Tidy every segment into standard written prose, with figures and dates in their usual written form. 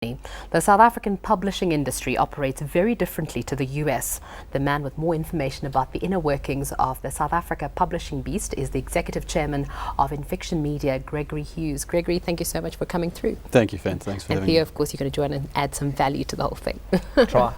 The South African publishing industry operates very differently to the US. The man with more information about the inner workings of the South Africa publishing beast is the executive chairman of Infixion Media, Gregory Hughes. Gregory, thank you so much for coming through. Thank you, Fen. Thanks for having me. And Theo, of course, you're going to join and add some value to the whole thing. Try.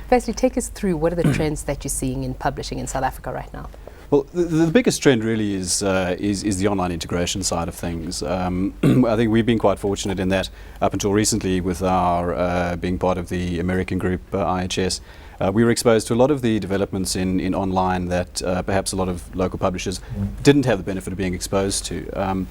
Firstly, take us through what are the trends that you're seeing in publishing in South Africa right now? Well, the biggest trend really is the online integration side of things. I think we've been quite fortunate in that up until recently with our being part of the American group IHS, we were exposed to a lot of the developments in online that perhaps a lot of local publishers didn't have the benefit of being exposed to.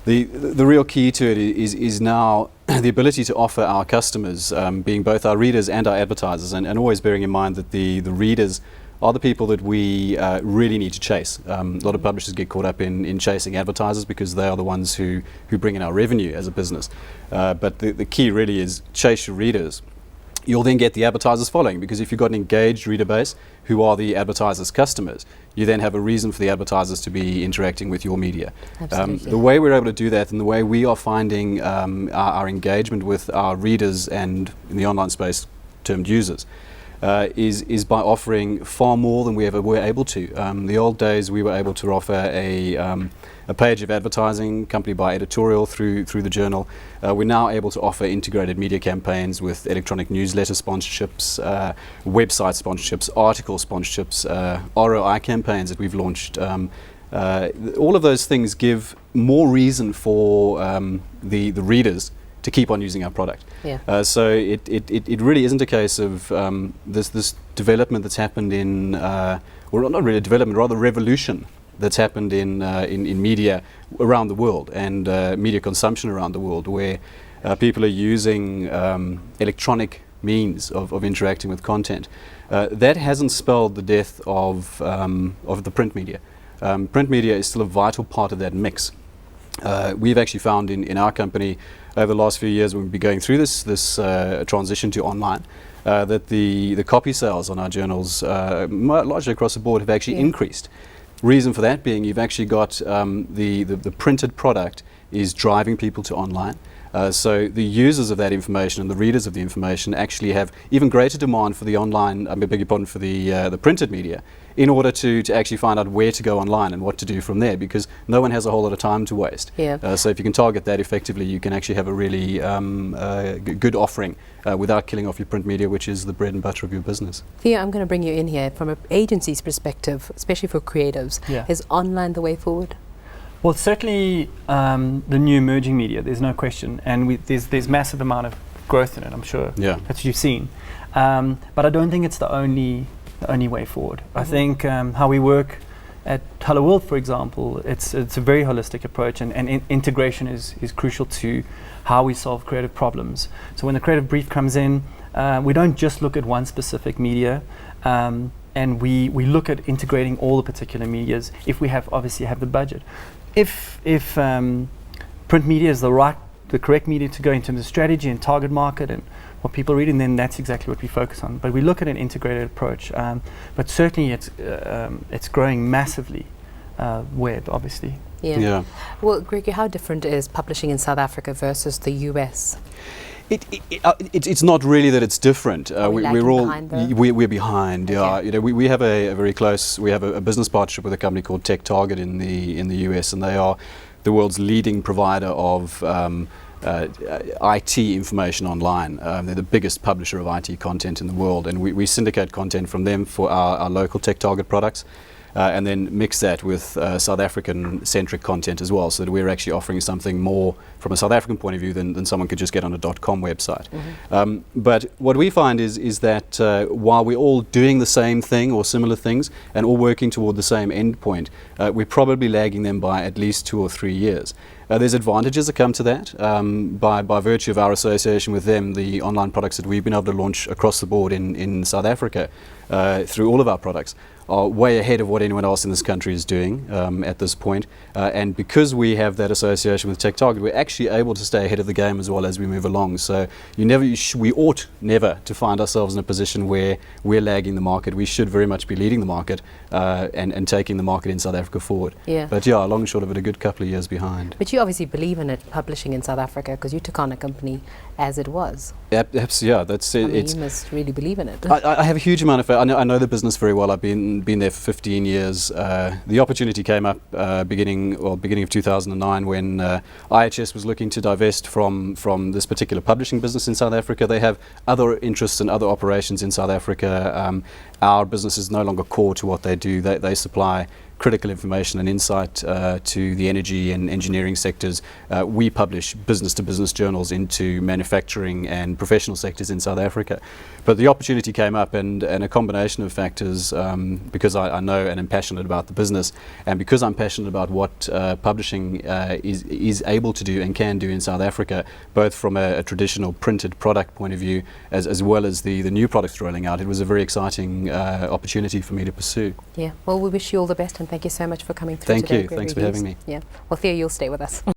The real key to it is now the ability to offer our customers, being both our readers and our advertisers, and always bearing in mind that the readers are the people that we really need to chase. A lot of publishers get caught up in chasing advertisers because they are the ones who bring in our revenue as a business. But the key really is chase your readers. You'll then get the advertisers following, because if you've got an engaged reader base who are the advertisers' customers, you then have a reason for the advertisers to be interacting with your media. The way we're able to do that and the way we are finding our engagement with our readers and in the online space termed users is by offering far more than we ever were able to. The old days we were able to offer a page of advertising accompanied by editorial through the journal. We're now able to offer integrated media campaigns with electronic newsletter sponsorships, website sponsorships, article sponsorships, ROI campaigns that we've launched. All of those things give more reason for the readers to keep on using our product. Yeah. So it really isn't a case of this development that's happened in, well, not really a development, rather revolution that's happened in media around the world and media consumption around the world, where people are using electronic means of interacting with content. That hasn't spelled the death of the print media. Print media is still a vital part of that mix. We've actually found in our company over the last few years, when we've been going through this transition to online, that the copy sales on our journals, largely across the board, have actually increased. Reason for that being you've actually got the printed product is driving people to online. So the users of that information and the readers of the information actually have even greater demand for the online, I beg your pardon, for the printed media, in order to actually find out where to go online and what to do from there, because no one has a whole lot of time to waste. Yeah. So if you can target that effectively, you can actually have a really good offering without killing off your print media, which is the bread and butter of your business. Thea, I'm going to bring you in here from an agency's perspective, especially for creatives. Yeah. Is online the way forward? Well, certainly the new emerging media, there's no question, and there's massive amount of growth in it, I'm sure. Yeah. That you've seen. But I don't think it's the only way forward. I think how we work at Hello World, for example, it's a very holistic approach, and integration is crucial to how we solve creative problems. So when the creative brief comes in, we don't just look at one specific media, and we look at integrating all the particular medias if we obviously have the budget. If print media is the correct media to go in terms of strategy and target market and what people are reading, then that's exactly what we focus on. But we look at an integrated approach. But certainly it's growing massively, web, obviously. Yeah. Well, Gregory, how different is publishing in South Africa versus the US? It's not really that it's different. We're all behind, though? we're behind. Okay. Yeah, we have a very close. We have a business partnership with a company called TechTarget in the US, and they are the world's leading provider of IT information online. They're the biggest publisher of IT content in the world, and we syndicate content from them for our local TechTarget products. And then mix that with South African-centric content as well, so that we're actually offering something more from a South African point of view than someone could just get on a .com website. But what we find is that while we're all doing the same thing or similar things and all working toward the same end point, we're probably lagging them by at least 2 or 3 years. There's advantages that come to that. By virtue of our association with them, the online products that we've been able to launch across the board in South Africa through all of our products are way ahead of what anyone else in this country is doing at this point. And because we have that association with TechTarget, we're actually able to stay ahead of the game as well as we move along. So we ought never to find ourselves in a position where we're lagging the market. We should very much be leading the market and taking the market in South Africa forward. Yeah. But yeah, long and short of it, a good couple of years behind. But you obviously believe in it, publishing in South Africa, because you took on a company as it was. Yeah, that's it. I mean, you must really believe in it. I have a huge amount of faith. I know the business very well. I've been there for 15 years. The opportunity came up beginning of 2009 when IHS was looking to divest from this particular publishing business in South Africa. They have other interests and other operations in South Africa. Our business is no longer core to what they do. They supply critical information and insight to the energy and engineering sectors. We publish business-to-business journals into manufacturing and professional sectors in South Africa. But the opportunity came up, and a combination of factors, because I know and am passionate about the business, and because I'm passionate about what publishing is able to do and can do in South Africa, both from a traditional printed product point of view as well as the new products rolling out, it was a very exciting opportunity for me to pursue. Yeah, well, we wish you all the best, and thank you so much for coming through Thank today. you. Gregory Thanks for Hughes. having me. Yeah. Well, Theo, you'll stay with us.